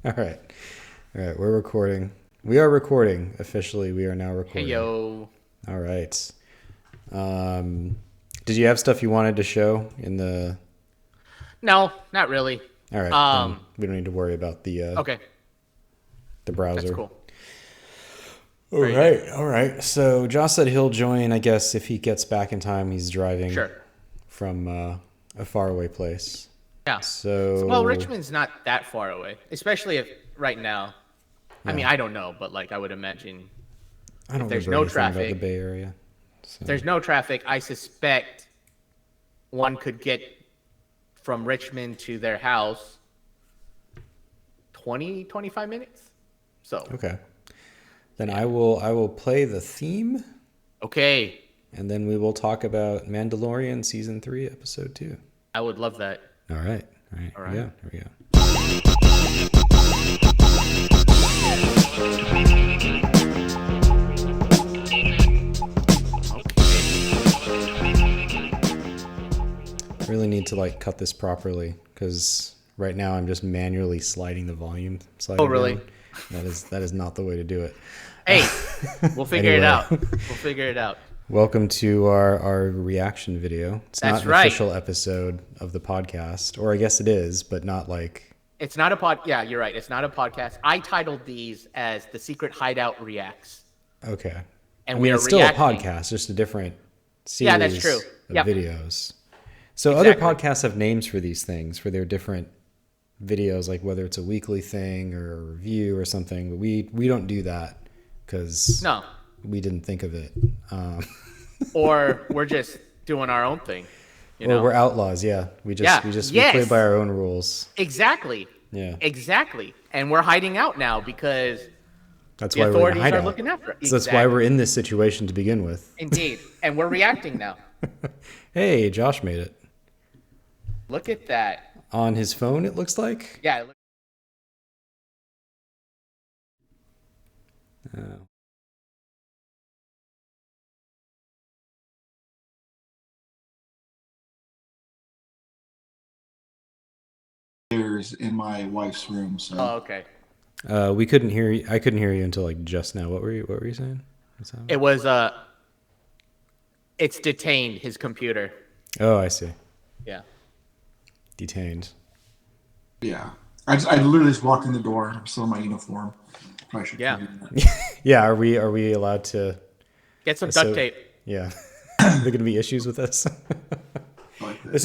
All right. All right. We're recording. We are recording officially. We are now Hey recording. yo. All right. Did you have stuff you wanted to show in the? No, not really. All right. Then Um, we don't need to worry about okay, the that's browser. cool. All Very good. right. All right. So Josh said he'll join. I guess if he gets back in time, he's driving Sure. from a faraway place. Yeah. Well, So Richmond's not that far away, especially if right now. I mean, yeah, I don't know, but like I would imagine I if don't there's remember no anything about the traffic, Bay Area. So if there's no traffic, I suspect one could get from Richmond to their house 25 minutes. So, okay. Then I will play the theme. okay, And then we will talk about Mandalorian season 3, episode 2. I would love that. All right. All right. All Here we right. go. Here we go. I really need to like cut this properly because right now I'm just manually sliding the volume slider Oh, really? down. That is not the way to do it. Hey, we'll figure it Anyway. out. We'll figure it out. Welcome to our reaction video. It's That's not an right. official episode of the podcast, or I guess it is, but not like It's not a pod. Yeah, you're right. It's not a podcast. I titled these as the Secret Hideout Reacts. okay. And I we mean, are it's still a reacting. podcast, just a different series Yeah, that's true. of Yep. videos. So Exactly. other podcasts have names for these things, for their different videos, like whether it's a weekly thing or a review or something. But we don't do that because No. we didn't think of it. Or we're just doing our own thing. You Or know? we're outlaws. Yeah, we Yeah, we yes. play by our own rules. Exactly. Yeah, Exactly. And we're hiding out now because that's the why we're in a authorities are hideout. looking after us. So that's why we're in this situation to begin with. Indeed. And we're reacting now. Hey, Josh made it Look at that. on his phone. It looks like. Yeah. Oh. Upstairs in my wife's room. So Oh, okay. We couldn't hear you. I couldn't hear you until like just now. What were you saying? What's that? It was it's detained his computer. Oh, I see. Yeah. Detained. yeah, I literally just walked in the door. I'm still in my uniform. Probably should. Yeah. tell you that. Yeah, are we allowed to? Get some So- duct tape. Yeah, are there gonna be issues with this? Like this. This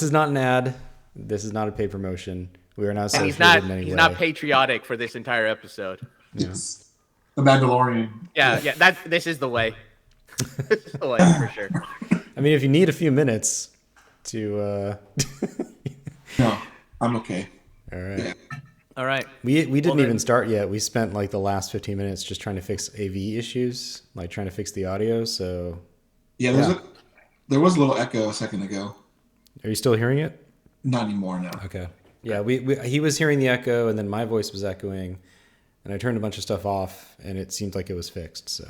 is not an ad. This is not a paid promotion. We are not And associated in any he's way. not patriotic for this entire episode. It's the Mandalorian. Yeah, this is the way. This is the way for sure. I mean, if you need a few minutes to, No, I'm okay. all right. Yeah. All right. We didn't then- even start yet. We spent like the last 15 minutes just trying to fix AV issues, like trying to fix the audio. So, Yeah, there was a little echo a second ago. are you still hearing it? Not anymore now. Okay. Yeah, he was hearing the echo, and then my voice was echoing, and I turned a bunch of stuff off, and it seemed like it was fixed. So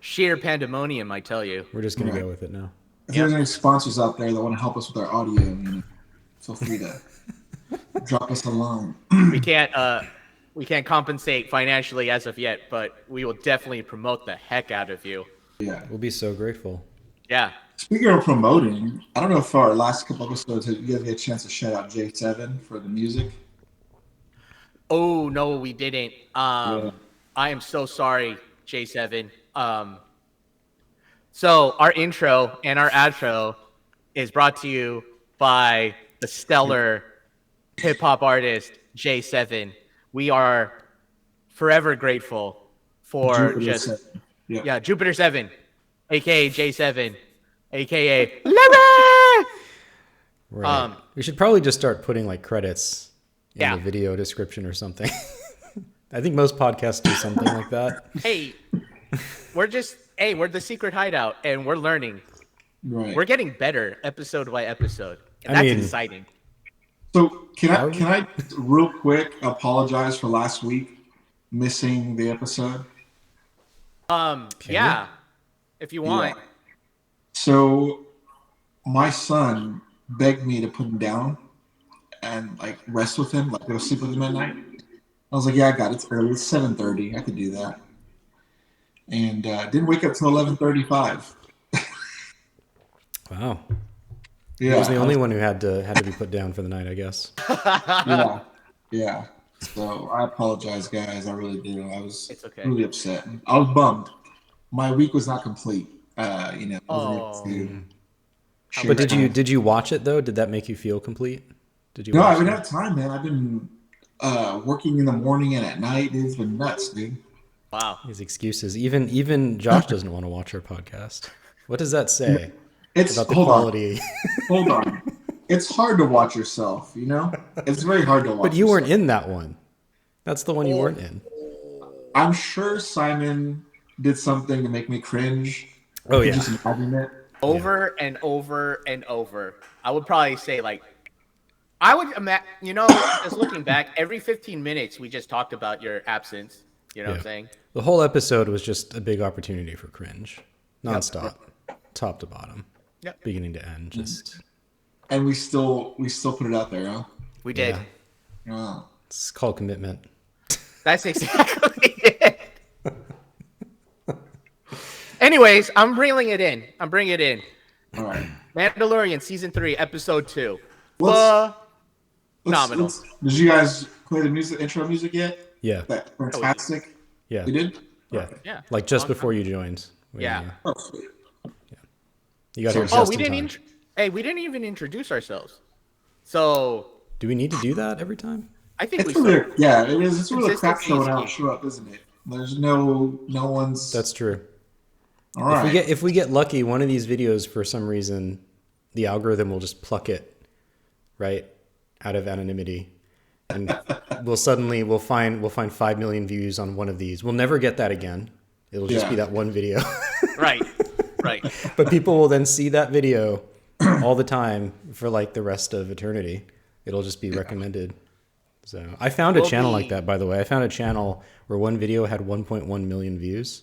Sheer pandemonium, I tell you. we're just gonna Right. go with it now. If there's any sponsors out there that want to help us with our audio, feel free to drop us a line. We can't compensate financially as of yet, but we will definitely promote the heck out of you. Yeah. We'll be so grateful. Yeah. Speaking of promoting, I don't know if our last couple episodes, you guys get a chance to shout out J7 for the music. Oh no, we didn't. Yeah. I am so sorry, J7. So our intro and our outro is brought to you by the stellar hip hop artist J7. We are forever grateful for Jupiter just 7. yeah, Jupiter 7, aka J7, aka Larry. Right. We should probably just start putting like credits in Yeah. the video description or something. I think most podcasts do something like that. Hey, we're the secret hideout and we're learning. Right. We're getting better episode by episode. And I that's mean- exciting. So can Are I we? can I real quick apologize for last week missing the episode? Yeah. If you want. Yeah. So my son begged me to put him down and like rest with him, like go sleep with him at night. I was like, yeah, I got it. It's early. It's 7:30. I could do that. And didn't wake up till 11:35. Wow. Yeah, I was the only one who had to be put down for the night, I guess. yeah, yeah. So I apologize, guys. I really do. I was It's okay. really upset. I was bummed. My week was not complete. Wasn't able Oh. to share But time. did you watch it though? Did that make you feel complete? Did you No, I watch haven't it? had time, man. I've been working in the morning and at night. It's been nuts, dude. Wow. These excuses. Even Josh doesn't want to watch our podcast. What does that say It's about the hold quality? hold on. It's hard to watch yourself, you know? It's very hard to watch. But you weren't yourself. in that one. That's the one you weren't in. I'm sure Simon did something to make me cringe. Oh, I yeah. just imagine it. Over and over and over. I would probably say just looking back, every 15 minutes we just talked about your absence. You know what I'm saying? The whole episode was just a big opportunity for cringe, nonstop, top to bottom, beginning to end. Just And we still put it out there, huh? We did. Yeah. Wow. It's called commitment. That's exactly it. Anyways, I'm bringing it in. All right. Mandalorian season 3, episode 2. Let's- Phenomenal. Did you guys play the intro music yet? Yeah. That fantastic. Yeah. We did? Yeah. Okay. Yeah. Like just before you joined. Yeah. Oh, sweet. You got here Oh, just we in didn't. time. We didn't even introduce ourselves. So Do we need to do that every time? I think It's we really, should. yeah, it is. It's really a crap Consistency show is when I don't key. show up, isn't it? There's no one's. That's true. All right. If we get lucky, one of these videos for some reason, the algorithm will just pluck it right out of anonymity, and we'll find 5 million views on one of these. We'll never get that again. It'll just be that one video. Right. Right. But people will then see that video all the time for like the rest of eternity. It'll just be recommended. So I found a channel like that, by the way. I found a channel where one video had 1.1 million views.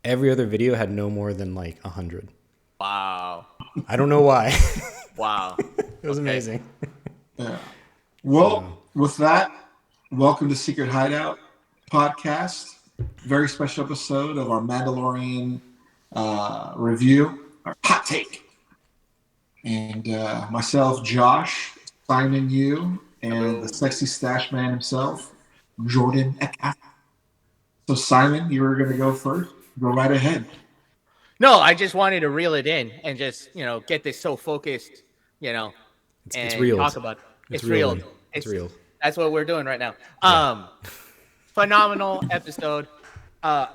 Every other video had no more than like 100. Wow. I don't know why. Wow. It was amazing. Yeah. Well, with that, welcome to Secret Hideout podcast. Very special episode of our Mandalorian review, our hot take. And myself, Josh, Simon, you, and the sexy stash man himself, Jordan Eka. So Simon, you were going to go first. Go right ahead. No, I just wanted to reel it in and just get this so focused, and It's real. talk about it. It's real. real. It's real. That's what we're doing right now. Phenomenal episode. I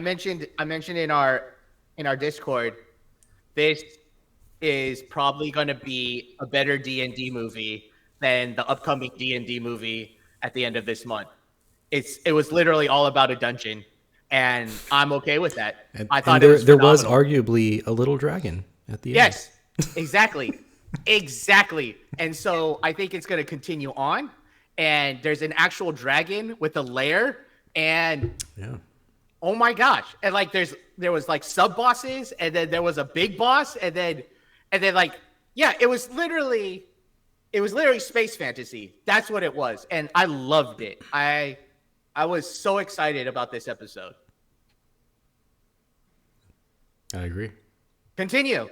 mentioned in our Discord, this is probably going to be a better D&D movie than the upcoming D&D movie at the end of this month. It was literally all about a dungeon, and I'm okay with that. I thought there it was was arguably a little dragon at the end. Yes, exactly. Exactly. And so I think it's going to continue on, and there's an actual dragon with a lair, and oh my gosh. And like there was like sub bosses, and then there was a big boss, and then like it was literally space fantasy. That's what it was. And I loved it. I was so excited about this episode. I agree. Continue.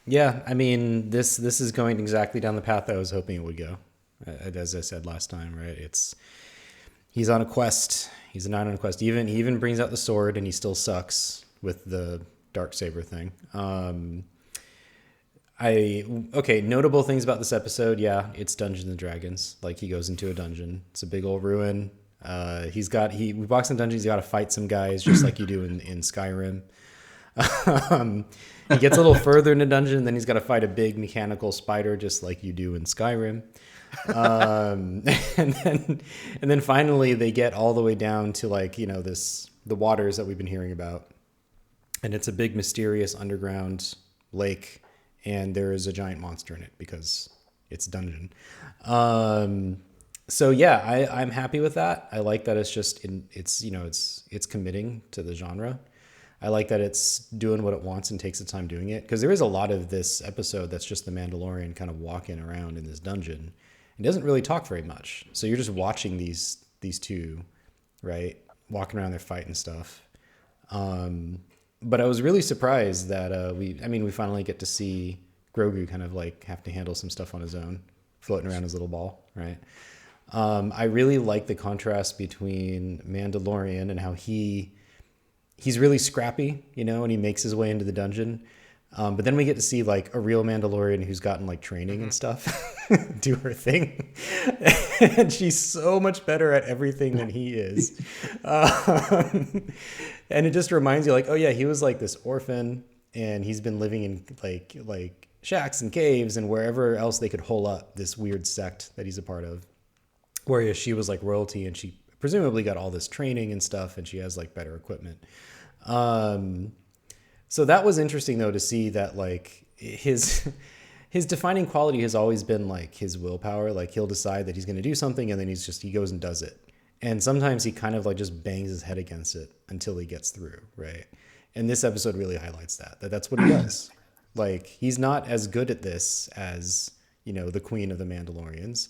Yeah, I mean, this is going exactly down the path I was hoping it would go. As I said last time, right? He's on a quest. He's a knight on a quest. He even brings out the sword, and he still sucks with the Darksaber thing. Notable things about this episode. Yeah, it's Dungeons and Dragons. Like, he goes into a dungeon. It's a big old ruin. He walks in dungeons. He's got to fight some guys just like you do in Skyrim. He gets a little further in the dungeon, then he's got to fight a big mechanical spider just like you do in Skyrim. And then finally they get all the way down to the waters that we've been hearing about. And it's a big mysterious underground lake, and there is a giant monster in it because it's a dungeon. So yeah, I'm happy with that. I like that it's committing to the genre. I like that it's doing what it wants and takes its time doing it, because there is a lot of this episode that's just the Mandalorian kind of walking around in this dungeon, He doesn't really talk very much. So you're just watching these two, right, walking around their fight and stuff. But I was really surprised that we finally get to see Grogu kind of like have to handle some stuff on his own, floating around his little ball, right? I really like the contrast between Mandalorian and how he's really scrappy, and he makes his way into the dungeon. But then we get to see like a real Mandalorian who's gotten like training and stuff do her thing. And she's so much better at everything than he is. And it just reminds you like, oh yeah, he was like this orphan and he's been living in like shacks and caves and wherever else they could hole up this weird sect that he's a part of. Whereas she was like royalty and she presumably got all this training and stuff and she has like better equipment. So that was interesting though to see that like his defining quality has always been like his willpower. Like he'll decide that he's going to do something and then he goes and does it. And sometimes he kind of like just bangs his head against it until he gets through, right? And this episode really highlights that's what he does. Like he's not as good at this as, the Queen of the Mandalorians,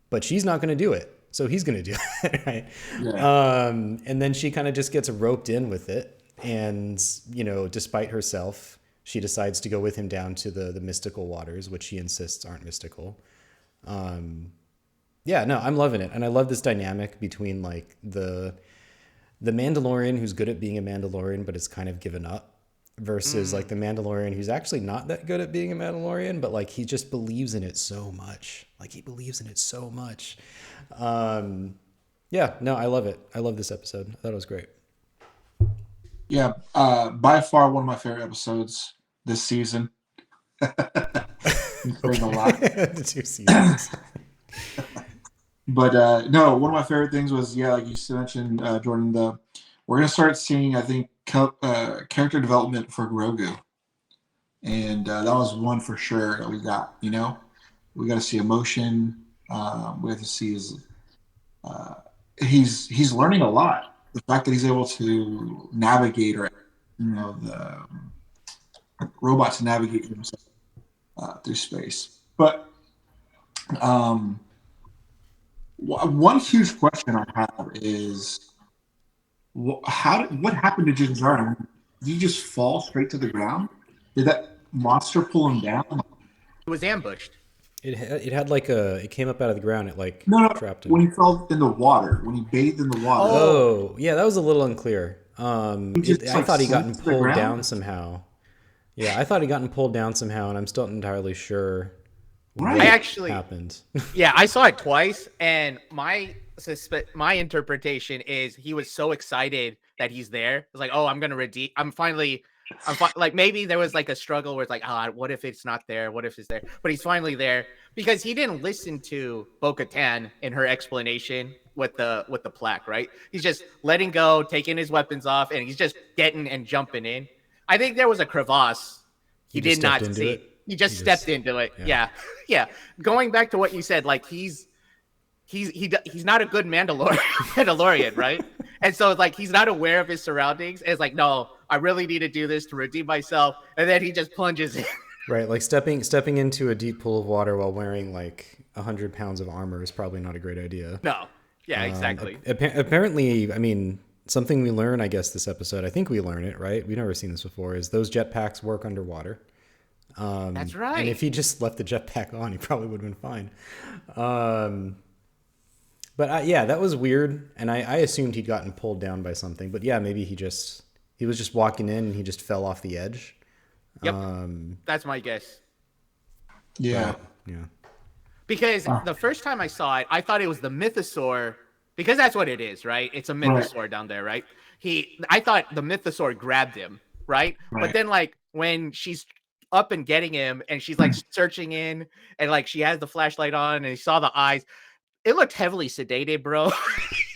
but she's not going to do it. So he's going to do it, right? Yeah. And then she kind of just gets roped in with it. And, despite herself, she decides to go with him down to the mystical waters, which she insists aren't mystical. Yeah, no, I'm loving it. And I love this dynamic between like the Mandalorian who's good at being a Mandalorian, but is kind of given up versus like the Mandalorian who's actually not that good at being a Mandalorian, but like he just believes in it so much. Like he believes in it so much. Yeah, no, I love it. I love this episode. I thought it was great. Yeah, by far one of my favorite episodes this season. Okay. A lot. The 2 seasons. But no, one of my favorite things was like you mentioned, Jordan. We're gonna start seeing, I think, character development for Grogu, and that was one for sure that we got. We got to see emotion. We have to see he's learning a lot. The fact that he's able to navigate, or the robot to navigate himself through space. But one huge question I have is, what happened to Djin Jarin? Did he just fall straight to the ground? Did that monster pull him down? It was ambushed. It had like it came up out of the ground. It like trapped him. When he fell in the water, when he bathed in the water. Oh, yeah, that was a little unclear. I thought he'd gotten pulled down somehow. Yeah, I thought he'd gotten pulled down somehow, and I'm still not entirely sure what happened. Yeah, I saw it twice, and my interpretation is he was so excited that he's there. It's like, oh, I'm gonna redeem. Like maybe there was like a struggle where it's like, what if it's not there? What if it's there? But he's finally there because he didn't listen to Bo-Katan in her explanation with the plaque, right? He's just letting go, taking his weapons off, and he's just getting and jumping in. I think there was a crevasse he did not see. He just stepped into it. Yeah. Going back to what you said, like he's not a good Mandalorian, right? And so like he's not aware of his surroundings. And it's like, no, I really need to do this to redeem myself. And then he just plunges in. Right, like stepping into a deep pool of water while wearing like 100 pounds of armor is probably not a great idea. No. Yeah, exactly. Apparently, I mean, something we learn, I guess, this episode, I think we learn it, right? We've never seen this before, is those jetpacks work underwater. That's right. And if he just left the jetpack on, he probably would have been fine. But yeah, that was weird. And I assumed he'd gotten pulled down by something. But yeah, maybe he was just walking in and he just fell off the edge. Yep. That's my guess. Yeah. Yeah. Because the first time I saw it, I thought it was the Mythosaur, because that's what it is, right? It's a Mythosaur down there, right? I thought the Mythosaur grabbed him, right? But then like when she's up and getting him and she's like searching in and like she has the flashlight on and he saw the eyes, it looked heavily sedated, bro.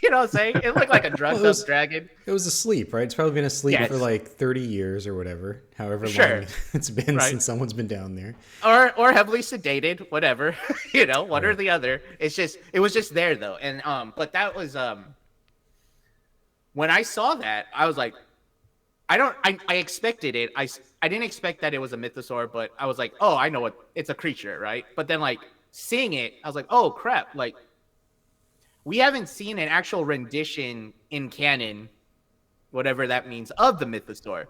You know what I'm saying? It looked like a drugged up dragon. It was asleep, right? It's probably been asleep for like 30 years or whatever, however long it's been since someone's been down there. Or heavily sedated, whatever. One or the other. It was just there though. And but that was when I saw that, I was like, I expected it. I didn't expect that it was a Mythosaur, but I was like, oh, I know it's a creature, right? But then like seeing it, I was like, oh crap! Like, we haven't seen an actual rendition in canon, whatever that means, of the Mythosaur,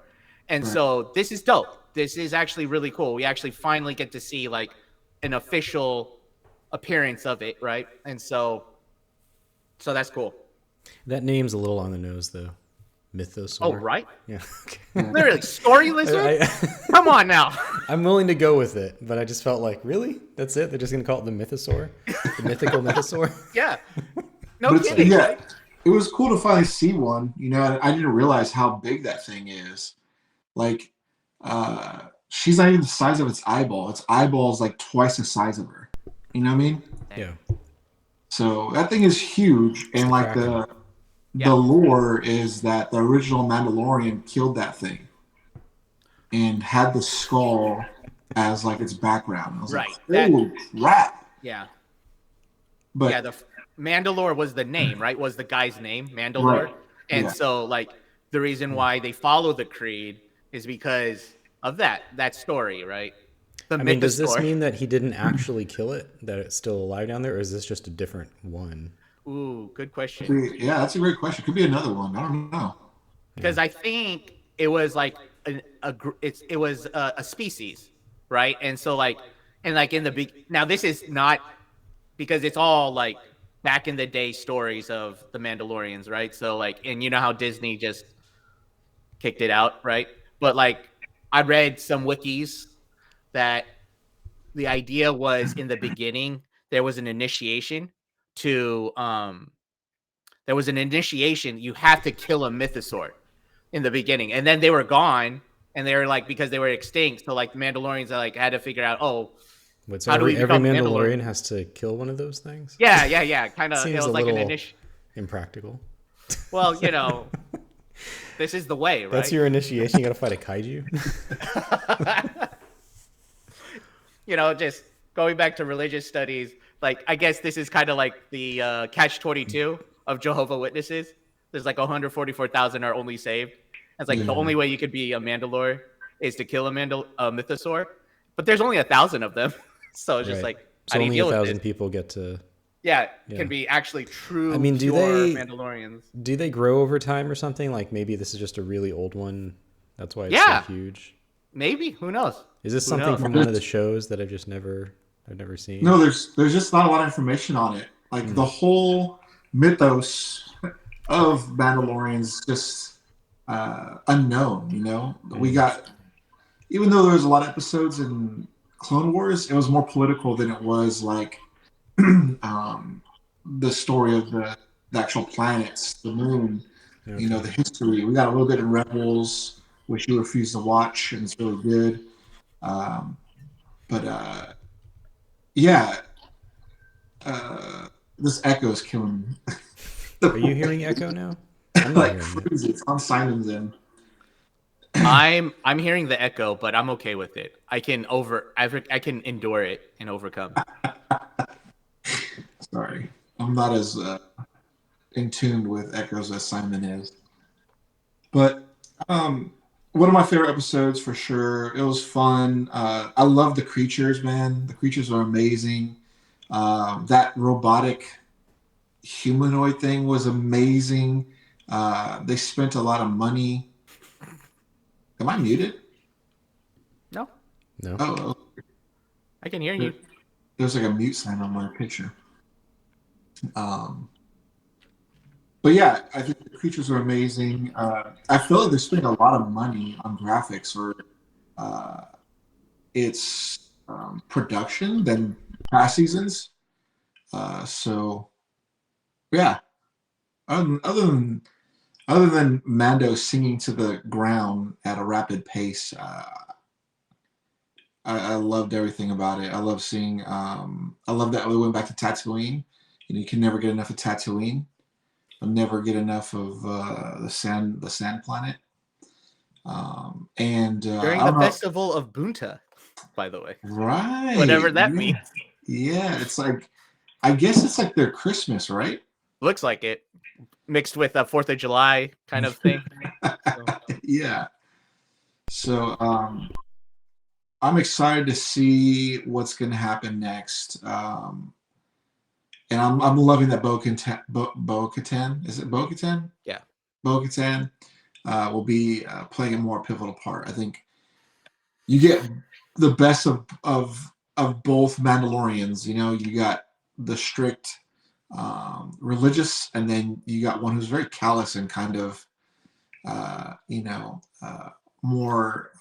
and so this is dope. This is actually really cool. We actually finally get to see like an official appearance of it, right? And so that's cool. That name's a little on the nose, though. Mythosaur. Oh, right? Yeah. Literally, story lizard? Come on now. I'm willing to go with it, but I just felt like, really? That's it? They're just going to call it the Mythosaur? The mythical Mythosaur? Yeah. No kidding. Yeah, Right? it was cool to finally see one. You know, and I didn't realize how big that thing is. Like, she's not even the size of its eyeball. Its eyeball is like twice the size of her. You know what I mean? Yeah. So that thing is huge, and like the lore is that the original Mandalorian killed that thing and had the skull as like its background. I was Right. like, holy crap. Yeah. But yeah, the Mandalore was the name, right? Was the guy's name, Mandalore. Right. And Yeah. so like the reason why they follow the creed is because of that story, right? The I mean, does this Mythosaur. mean that he didn't actually kill it? That it's still alive down there? Or is this just a different one? Ooh, good question. yeah, that's a great question. Could be another one. I don't know. Because I think it was like it was a species, right? And so like in the big, now this is not, because it's all like back in the day stories of the Mandalorians, right? So like, and you know how Disney just kicked it out, right? But like I read some wikis that the idea was in the beginning there was an initiation to you have to kill a mythosaur in the beginning, and then they were gone, and they were like, because they were extinct, so like Mandalorians are like had to figure out, So how do we every become Mandalorian has to kill one of those things? yeah kind of, it Seems was a like an little initiation. impractical. Well, you know, this is the way, right? That's your initiation. You got to fight a kaiju. You know, just going back to religious studies, like I guess this is kind of like the catch-22 of Jehovah's Witnesses. There's like 144,000 are only saved. It's like the only way you could be a Mandalore is to kill a Mythosaur, but there's only 1,000 of them, so it's just Right. like, So how do you only deal with 1,000 it? people get to. Yeah, Yeah. can be actually true. I mean, do pure they- Mandalorians? Do they grow over time or something? Like maybe this is just a really old one. That's why it's Yeah. so huge. Maybe, who knows? Is this Who something knows? from one of the shows that I've never seen? No, there's just not a lot of information on it. Like the whole mythos of Mandalorians just unknown. You know, we got, even though there was a lot of episodes in Clone Wars, it was more political than it was like the story of the actual planets, the moon. Okay. You know, the history. We got a little bit in Rebels, which you refuse to watch, and it's really good. Yeah, this echo is killing me. Are you hearing echo now? I'm not Like hearing it. crazy. It's on Simon's end. I'm hearing the echo, but I'm okay with it. I can endure it and overcome. Sorry, I'm not as in tune with echoes as Simon is. But one of my favorite episodes for sure. It was fun. I love the creatures, man. The creatures are amazing. That robotic humanoid thing was amazing. They spent a lot of money. Am I muted? No, No. Oh, I can hear you. there's like a mute sign on my picture. But yeah, I think the creatures are amazing. I feel like they're spending a lot of money on graphics for its production than past seasons. So yeah, other than Mando singing to the ground at a rapid pace, I loved everything about it. I love seeing. I love that we went back to Tatooine. You know, you can never get enough of Tatooine. I'll never get enough of the sand planet. And During I the don't know- festival of Bunta, by the way. right? Whatever that yeah. means. Yeah, it's like, I guess it's like their Christmas, right? Looks like it. Mixed with a 4th of July kind of thing. Yeah. So I'm excited to see what's going to happen next. And I'm loving that Bo-Katan, is it Bo-Katan? Yeah. Bo-Katan will be playing a more pivotal part. I think you get the best of both Mandalorians. You know, you got the strict religious, and then you got one who's very callous and kind of more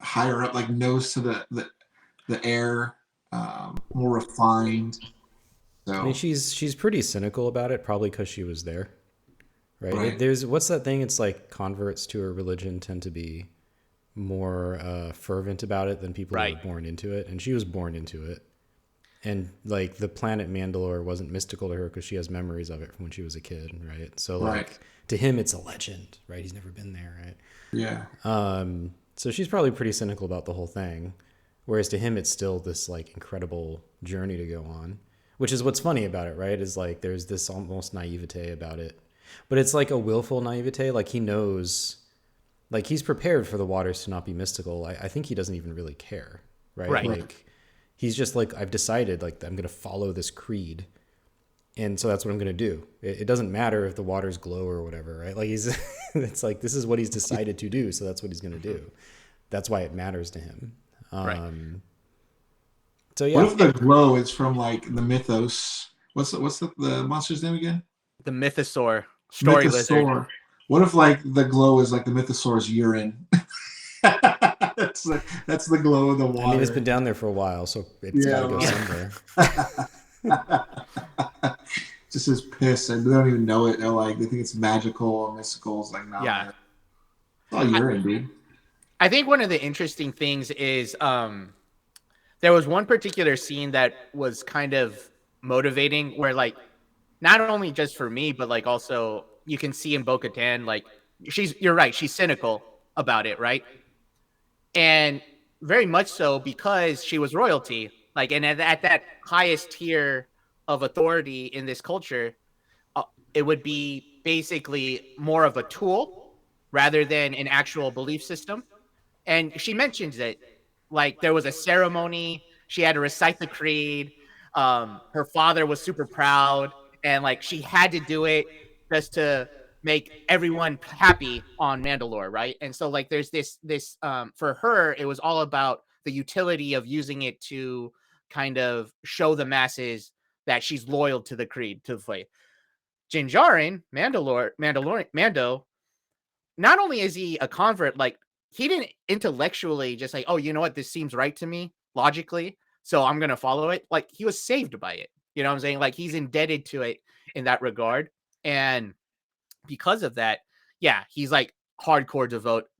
higher up, like nose to the air, more refined. So I mean, she's pretty cynical about it, probably because she was there, right? right, There's what's that thing? It's like converts to a religion tend to be more fervent about it than people who Right. were born into it, and she was born into it. And like the planet Mandalore wasn't mystical to her because she has memories of it from when she was a kid, right? So like right, to him, it's a legend, right? He's never been there, right? yeah, So she's probably pretty cynical about the whole thing, whereas to him, it's still this like incredible journey to go on, which is what's funny about it, right? Is like there's this almost naivete about it, but it's like a willful naivete. Like he knows, like he's prepared for the waters to not be mystical. I think he doesn't even really care, right? Right. Like he's just like, I've decided like I'm going to follow this creed. And so that's what I'm going to do. It doesn't matter if the waters glow or whatever, right? Like he's, it's like, this is what he's decided to do. So that's what he's going to do. That's why it matters to him. Right. So yeah. What if the glow is from like the mythos? What's the monster's name again? The Mythosaur story lizard. Mythosaur. What if like the glow is like the Mythosaur's urine? that's the glow of the water. I mean, it's been down there for a while, so it's got to go somewhere. Just his piss, and they don't even know it. They're like, they think it's magical or mystical. It's like, nah, Yeah. man. It's all urine, dude. I think one of the interesting things is there was one particular scene that was kind of motivating where like not only just for me, but like also you can see in Bo-Katan, like you're right, she's cynical about it, right? And very much so because she was royalty, like, and at that highest tier of authority in this culture, it would be basically more of a tool rather than an actual belief system. And she mentions it, like there was a ceremony, she had to recite the creed. Her father was super proud, and like she had to do it just to make everyone happy on Mandalore, right? And so like there's this for her, it was all about the utility of using it to kind of show the masses that she's loyal to the creed, to the faith. Jarin, Mando, not only is he a convert, like he didn't intellectually just like, oh, you know what, this seems right to me logically, so I'm gonna follow it. Like he was saved by it. You know what I'm saying? Like he's indebted to it in that regard, and because of that, yeah, he's like hardcore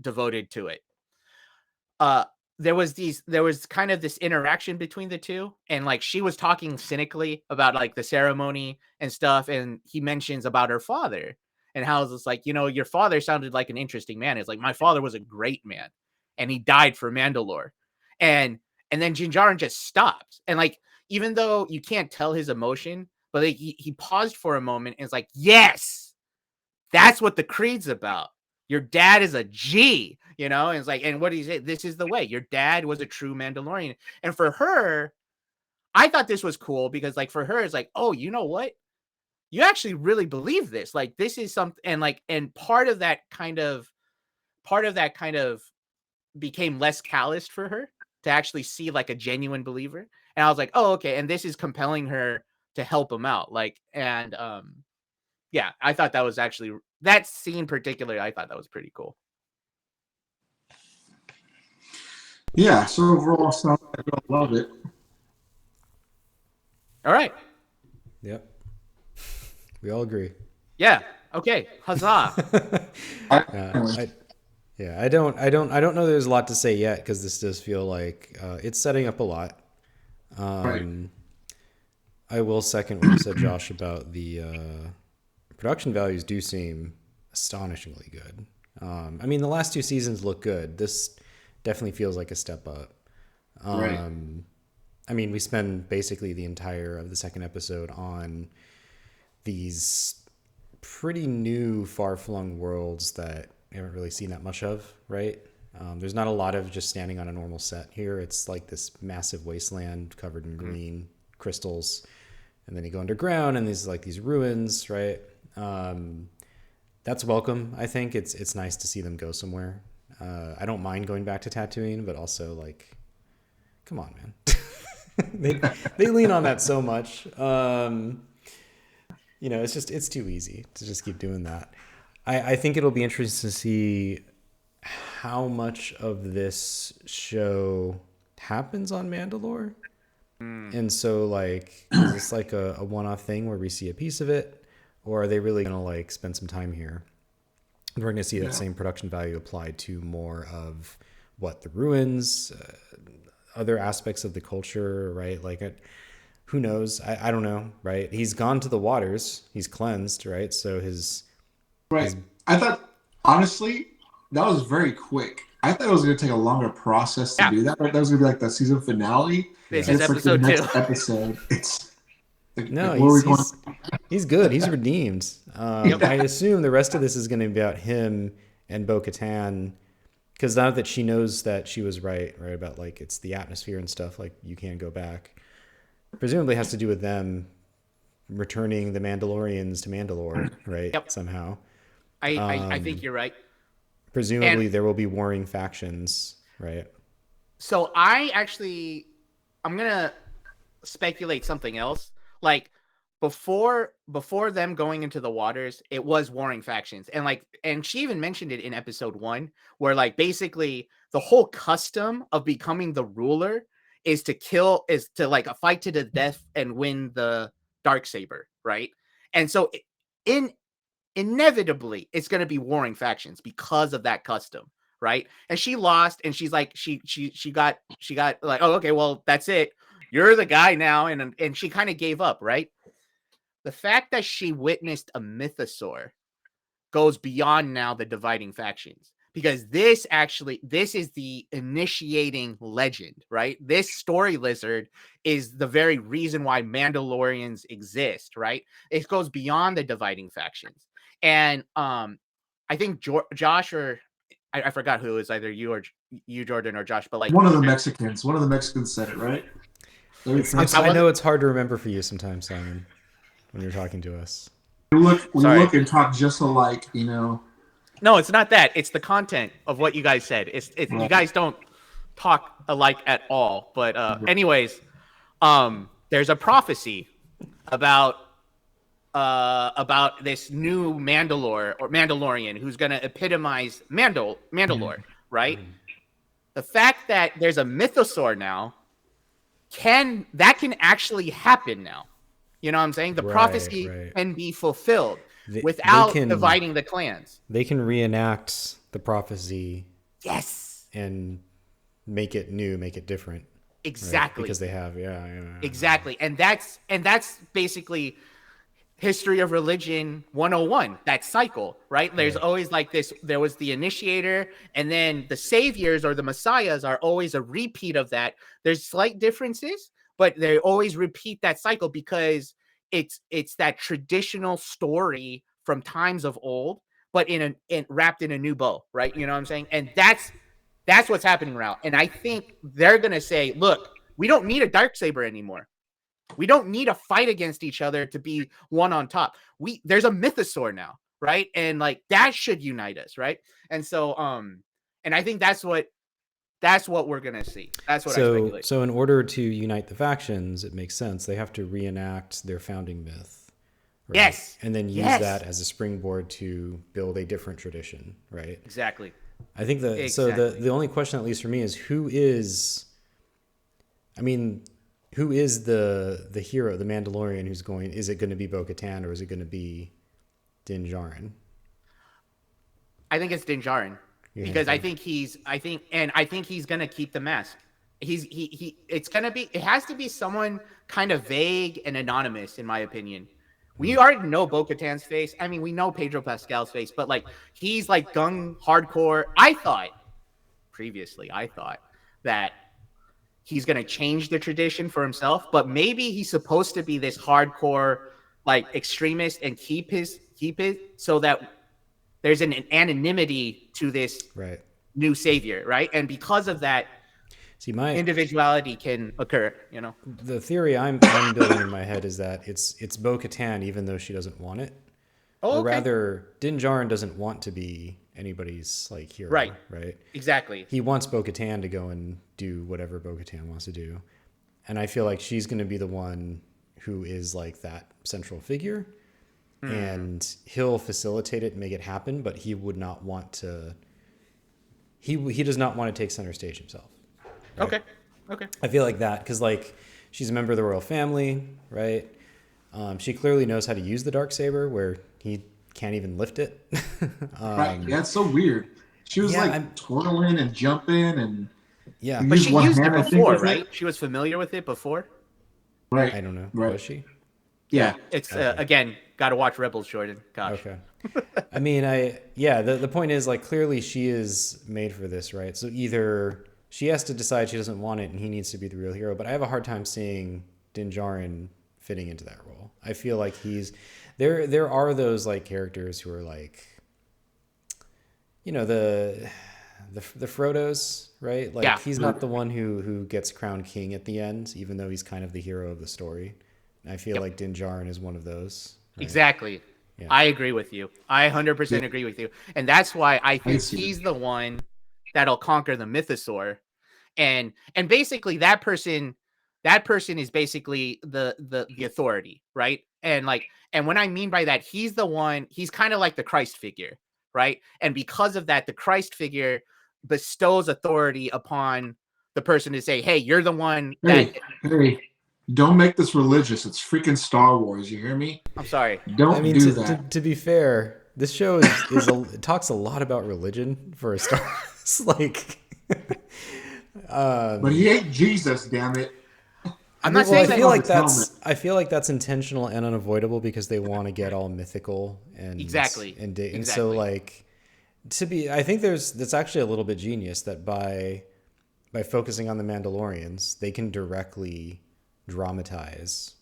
devoted to it. Uh, there was kind of this interaction between the two, and like she was talking cynically about like the ceremony and stuff, and he mentions about her father and how it's like, you know, your father sounded like an interesting man. It's like my father was a great man, and he died for Mandalore, and then Jinjarin just stops, and like even though you can't tell his emotion, but like he paused for a moment and it's like, yes, that's what the creed's about. Your dad is a G, you know? And it's like, and what do you say? This is the way. Your dad was a true Mandalorian. And for her, I thought this was cool because, like, for her, it's like, oh, you know what? You actually really believe this. Like, this is something, and like, and part of that kind of became less calloused for her to actually see like a genuine believer. And I was like, oh, okay. And this is compelling her to help him out. Like, and yeah, I thought that was actually that scene particularly. I thought that was pretty cool. Yeah. So overall, sounds like I love it. All right. Yep. We all agree. Yeah. Okay. Huzzah. I don't know. There's a lot to say yet because this does feel like it's setting up a lot. Right. I will second what you said, Josh, about the production values do seem astonishingly good. I mean, the last two seasons look good. This definitely feels like a step up. Right. I mean, we spend basically the entire of the second episode on these pretty new, far-flung worlds that we haven't really seen that much of, right? There's not a lot of just standing on a normal set here. It's like this massive wasteland covered in green crystals, and then you go underground and there's like these ruins, right? That's welcome. I think it's nice to see them go somewhere. I don't mind going back to Tatooine, but also like, come on, man. they lean on that so much. It's too easy to just keep doing that. I think it'll be interesting to see how much of this show happens on Mandalore. And so like, is this like a one-off thing where we see a piece of it, or are they really going to like spend some time here? We're going to see that same production value applied to more of the ruins, other aspects of the culture, right? Like, who knows? I don't know, right? He's gone to the waters. He's cleansed, right? So I thought, honestly, that was very quick. I thought it was going to take a longer process to do that. Right? That was going to be like the season finale. This is episode like the 2. next episode. It's like, no, he's good. He's redeemed. I assume the rest of this is going to be about him and Bo-Katan, because now that she knows that she was right about like it's the atmosphere and stuff, like you can't go back. Presumably has to do with them returning the Mandalorians to Mandalore, right? Yep. Somehow. I think you're right. Presumably there will be warring factions, right? So I'm gonna speculate something else. Like before them going into the waters, it was warring factions, and she even mentioned it in episode 1, where like basically the whole custom of becoming the ruler is to like a fight to the death and win the Darksaber, right? And so inevitably it's going to be warring factions because of that custom, right? And she lost, and she's like she got like, oh, okay, well, that's it, you're the guy now, and she kind of gave up, right? The fact that she witnessed a mythosaur goes beyond now the dividing factions, because this is the initiating legend, right? This story lizard is the very reason why Mandalorians exist, right? It goes beyond the dividing factions. And I think Josh, or I forgot who, is either you, Jordan, or Josh, but like one of the Mexicans said it, right? I know it's hard to remember for you sometimes, Simon, when you're talking to us. We look and talk just alike, you know. No, it's not that. It's the content of what you guys said. You guys don't talk alike at all. But anyways, there's a prophecy about this new Mandalorian who's going to epitomize Mandalore, right? The fact that there's a mythosaur now can actually happen now. You know what I'm saying? The prophecy can be fulfilled without dividing the clans. They can reenact the prophecy. Yes. And make it new, make it different. Exactly. Right? Because they have, Exactly. And that's basically history of religion 101, that cycle, right? There's always like this, there was the initiator, and then the saviors or the messiahs are always a repeat of that. There's slight differences, but they always repeat that cycle because it's that traditional story from times of old, but wrapped in a new bow, right? You know what I'm saying? And that's what's happening now. And I think they're gonna say, look, we don't need a Darksaber anymore. We don't need a fight against each other to be one on top. There's a mythosaur now, right? And like that should unite us, right? And so and I think that's what we're gonna see. That's what I speculate. So in order to unite the factions, it makes sense. They have to reenact their founding myth. Right? Yes. And then use that as a springboard to build a different tradition, right? Exactly. I think the only question, at least for me, is who is the hero, the Mandalorian who's going? Is it going to be Bo-Katan, or is it going to be Din Djarin? I think it's Din Djarin. Because I think he's gonna keep the mask. It has to be someone kind of vague and anonymous, in my opinion. We already know Bo-Katan's face. I mean, we know Pedro Pascal's face, but like he's like gung hardcore. I thought that he's gonna change the tradition for himself, but maybe he's supposed to be this hardcore like extremist and keep it so that there's an anonymity to this new savior, right? And because of that, See, my individuality can occur. the theory I'm building in my head is that it's Bo-Katan, even though she doesn't want it, Oh, or okay. rather, Din Djarin doesn't want to be anybody's like hero, Right. Right? Exactly. He wants Bo-Katan to go and do whatever Bo-Katan wants to do, and I feel like she's going to be the one who is like that central figure, and he'll facilitate it and make it happen, but he would not want to. He does not want to take center stage himself. Right? Okay. I feel like that because like she's a member of the royal family, right? She clearly knows how to use the darksaber where he can't even lift it. Right. Yeah, it's so weird. She was twirling and jumping and But she used it hand, before, right? She was familiar with it before. Right. I don't know. Right. Was she? Yeah. It's again, got to watch Rebels, Jordan. Gosh. Okay. I mean, the point is like clearly she is made for this, right? So either she has to decide she doesn't want it and he needs to be the real hero, but I have a hard time seeing Din Djarin fitting into that role. I feel like there are those like characters who are like, the Frodos, right? Like he's not the one who gets crowned king at the end, even though he's kind of the hero of the story. And I feel like Din Djarin is one of those. Right? Exactly. Yeah. I agree with you. I 100% agree with you. And that's why I think he's the one that'll conquer the Mythosaur. And basically that person is basically the authority, right? And when I mean by that, he's kind of like the Christ figure, right? And because of that, the Christ figure bestows authority upon the person to say, hey, you're the one that... Hey, don't make this religious. It's freaking Star Wars. You hear me? I'm sorry. Don't do that. To be fair, this show it talks a lot about religion for a Star Wars. Like... but he ain't Jesus, damn it. I'm not saying I feel like that's intentional and unavoidable because they want to get all mythical and exactly. And so like I think that's actually a little bit genius that by focusing on the Mandalorians, they can directly dramatize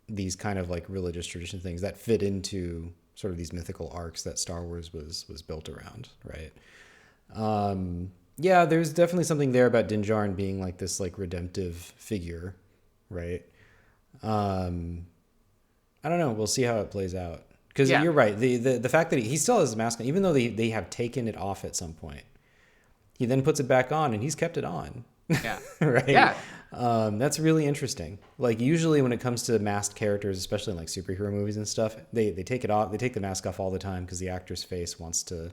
these kind of like religious tradition things that fit into sort of these mythical arcs that Star Wars was built around, right? Yeah, there's definitely something there about Din Djarin being like this like redemptive figure, right? I don't know. We'll see how it plays out. Because you're right. The fact that he still has his mask on, even though they have taken it off at some point, he then puts it back on and he's kept it on. Yeah. Right? Yeah. That's really interesting. Like usually when it comes to masked characters, especially in like superhero movies and stuff, they take it off. They take the mask off all the time because the actor's face wants to...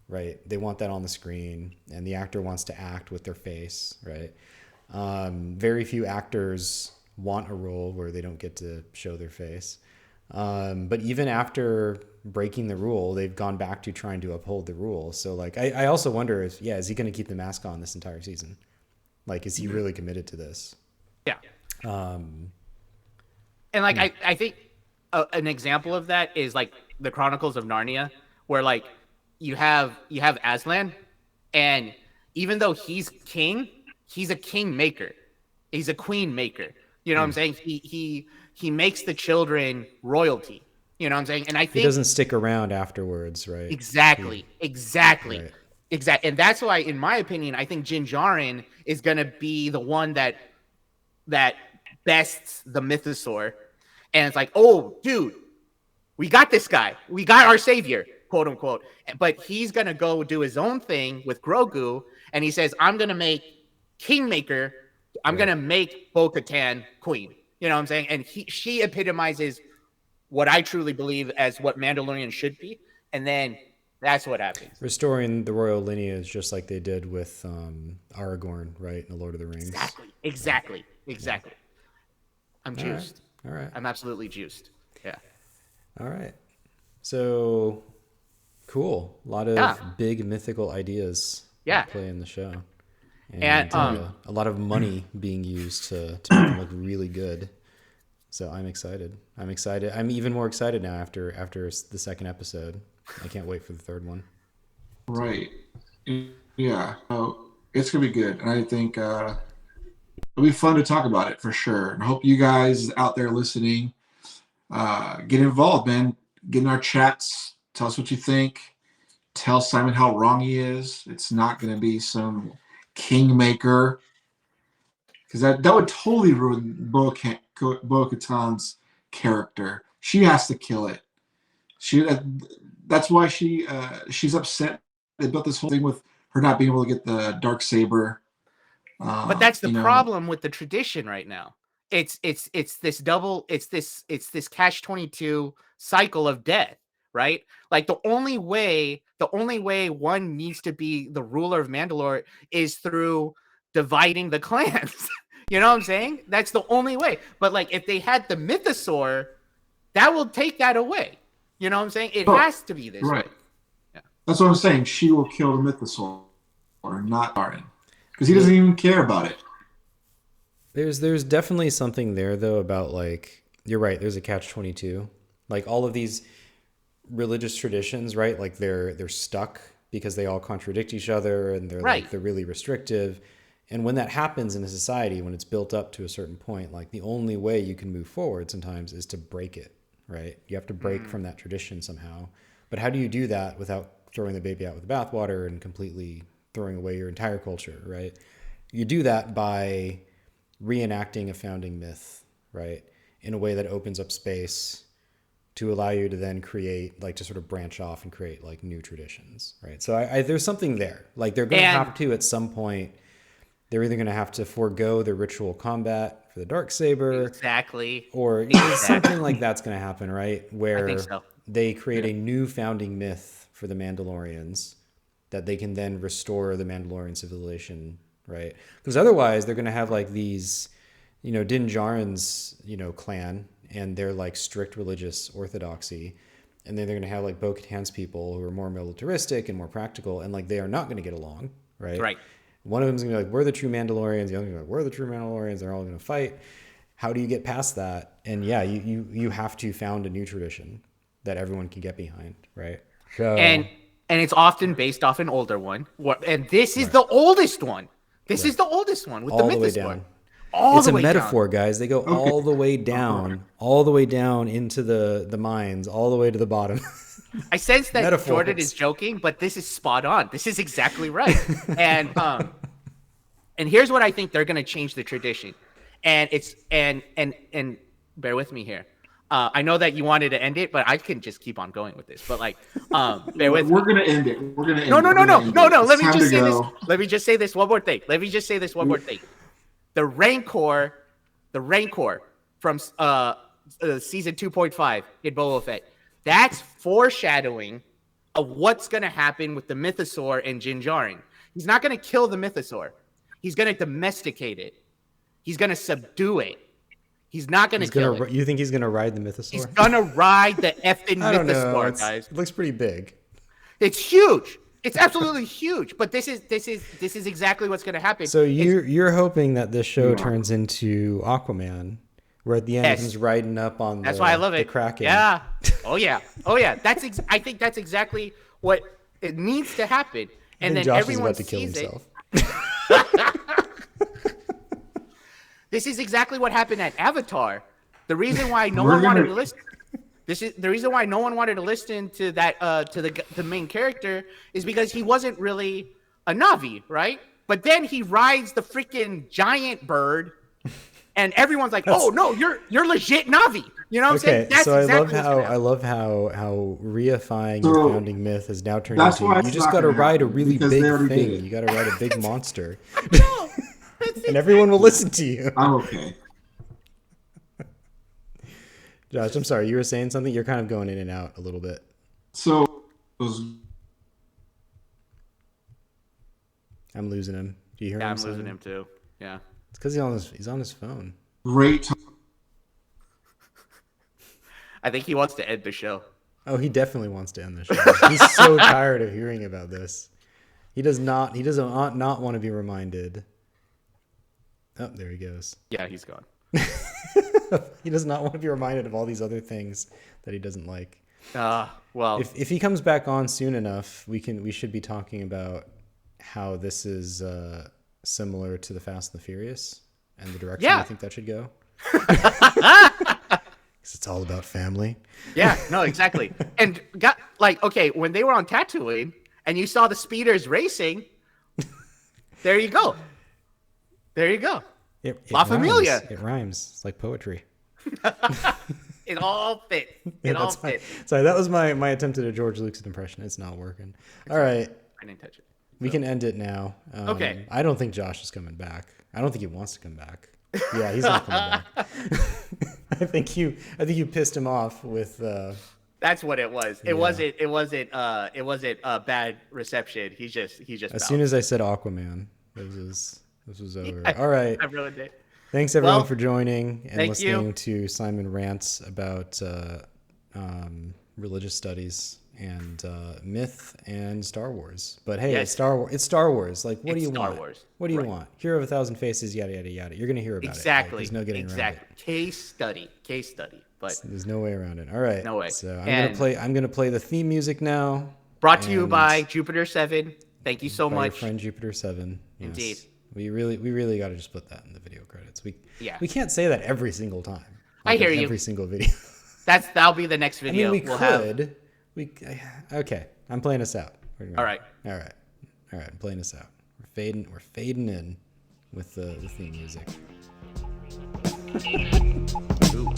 Right, they want that on the screen, and the actor wants to act with their face. Right, very few actors want a role where they don't get to show their face. But even after breaking the rule, they've gone back to trying to uphold the rule. So, like, I also wonder if, is he going to keep the mask on this entire season? Like, is he really committed to this? Yeah. And like, I think an example of that is like the Chronicles of Narnia, where like. You have Aslan, and even though he's king, he's a king maker. He's a queen maker. You know what I'm saying? He makes the children royalty. You know what I'm saying? And I think he doesn't stick around afterwards, right? Exactly. Right. Exactly. And that's why, in my opinion, I think Din Djarin is gonna be the one that bests the Mythosaur. And it's like, oh, dude, we got this guy. We got our savior. Quote unquote, but he's gonna go do his own thing with Grogu, and he says, "I'm gonna make Kingmaker. I'm gonna make Bo-Katan queen." You know what I'm saying? And she epitomizes what I truly believe as what Mandalorian should be, and then that's what happens. Restoring the royal lineage, just like they did with Aragorn, right, in the Lord of the Rings. Exactly. I'm juiced. All right. I'm absolutely juiced. Yeah. All right. So. Cool. A lot of big mythical ideas play in the show. And a lot of money being used to make them look really good. So I'm excited. I'm even more excited now after the second episode. I can't wait for the third one. Right. Yeah. It's going to be good. And I think it'll be fun to talk about it for sure. And I hope you guys out there listening get involved, man. Get in our chats. Tell us what you think. tell Simon how wrong he is. It's not going to be some Kingmaker. Because that would totally ruin Bo-Katan's character. She has to kill it. That's why she's upset. They built this whole thing with her not being able to get the dark saber. But that's the problem with the tradition right now. It's this catch-22 cycle of death, right? Like the only way one needs to be the ruler of Mandalore is through dividing the clans. You know what I'm saying? That's the only way. But like if they had the Mythosaur, that will take that away. You know what I'm saying? It has to be this way. Yeah. That's what I'm saying. She will kill the Mythosaur, or not Jarin, because he doesn't even care about it. There's definitely something there though about like you're right. There's a catch-22. Like all of these religious traditions, right? Like they're stuck because they all contradict each other and they're really restrictive. And when that happens in a society, when it's built up to a certain point, like the only way you can move forward sometimes is to break it, right? You have to break from that tradition somehow. But how do you do that without throwing the baby out with the bathwater and completely throwing away your entire culture, right? You do that by reenacting a founding myth, right? In a way that opens up space to allow you to then create, like to sort of branch off and create like new traditions, right? So there's something there. Like they're going to have to at some point. They're either going to have to forego their ritual combat for the Darksaber. Exactly. Or something like that's going to happen, right? Where I think so. They create a new founding myth for the Mandalorians that they can then restore the Mandalorian civilization, right? Because otherwise they're going to have like these, Din Djarin's, clan and their like strict religious orthodoxy. And then they're going to have like Bo-Katan's people who are more militaristic and more practical. And like they are not going to get along, right? Right. One of them is going to be like, we're the true Mandalorians. The other is like, we're the true Mandalorians. They're all going to fight. How do you get past that? And yeah, you have to found a new tradition that everyone can get behind, right? So, and it's often based off an older one. And this is the oldest one. This is the oldest one with all the the way Mythosaur. down. It's a metaphor, guys. They go all the way down, into the mines, all the way to the bottom. I sense that Jordan is joking, but this is spot on. This is exactly right. And here's what I think they're going to change the tradition. And it's and bear with me here. I know that you wanted to end it, but I can just keep on going with this. But like, bear with me. We're going to end it. We're going to end No. it. Let me just say this. Let me just say this one more thing. The Rancor from season 2.5 in Boba Fett. That's foreshadowing of what's going to happen with the Mythosaur and Din Djarin. He's not going to kill the Mythosaur. He's going to domesticate it. He's going to subdue it. He's not going to kill it. You think he's going to ride the Mythosaur? He's going to ride the effing Mythosaur, guys. It looks pretty big. It's huge. It's absolutely huge. But this is exactly what's going to happen. So you're hoping that this show turns into Aquaman, where at the end he's riding up on That's why I love it. The Kraken. Yeah. Oh yeah. I think that's exactly what it needs to happen. And then Josh everyone is about to kill himself. This is exactly what happened at Avatar. The reason why no one wanted to listen. This is the reason why no one wanted to listen to that to the main character is because he wasn't really a Na'vi, right? But then he rides the freaking giant bird. And everyone's like, "Oh no, you're legit Na'vi." You know what I'm saying? That's so exactly I love how reifying your founding myth has now turned into you just got to ride a really big thing. You got to ride a big monster, and everyone will listen to you. I'm okay. Josh, I'm sorry. You were saying something. You're kind of going in and out a little bit. So, I'm losing him. Do you hear him? Yeah, I'm losing him too. Yeah. It's because he's on his phone. Great. I think he wants to end the show. Oh, he definitely wants to end the show. He's so tired of hearing about this. He doesn't not want to be reminded. Oh, there he goes. Yeah, he's gone. He does not want to be reminded of all these other things that he doesn't like. Well, if he comes back on soon enough, we should be talking about how this is similar to the Fast and the Furious and the direction I think that should go. It's all about family. Yeah, no, exactly. And when they were on Tatooine, and you saw the speeders racing, there you go. There you go. La Familia. It rhymes. It's like poetry. It all fits. It all fits. Sorry, that was my attempt at a George Lucas impression. It's not working. All right. I didn't touch it. We can end it now. Okay. I don't think Josh is coming back. I don't think he wants to come back. Yeah, he's not coming back. I think you pissed him off with. That's what it was. It wasn't a bad reception. He just. As soon as I said Aquaman, this was over. Yeah, all right. I really did. Thanks everyone for joining and thank listening you. to Simon rants about religious studies and myth and Star Wars. But hey, Yes. it's Star Wars. Like, what do you Star want? Wars. What do you Right. want? Hero of a Thousand Faces, yada yada yada. You're gonna hear about it. Exactly. Like, there's no getting around it. Case study. But There's no way around it. All right. No way. So I'm And- gonna play the theme music now. brought to you And by Jupiter 7. Thank you so by much. your friend Jupiter 7. Yes. Indeed. We really got to just put that in the video credits. We Yeah. can't say that every single time. I hear in you. Every single video. That'll be the next I video. mean, we we'll could. have. Okay, I'm playing us out. All right. I'm playing us out. We're fading in with the theme music. Ooh.